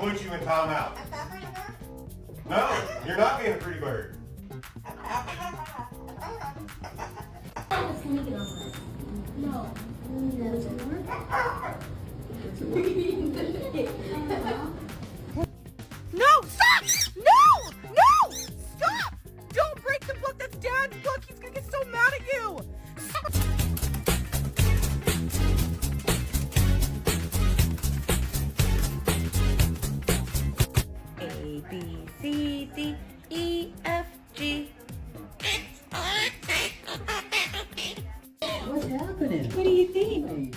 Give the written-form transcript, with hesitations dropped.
put you in timeout. No, you're not being a pretty bird. No. No, stop! No! No! Stop! Don't break the book. That's Dad's book. He's gonna get so mad at you. Stop. A, B, C, D, E, F, G. What's happening? What do you think?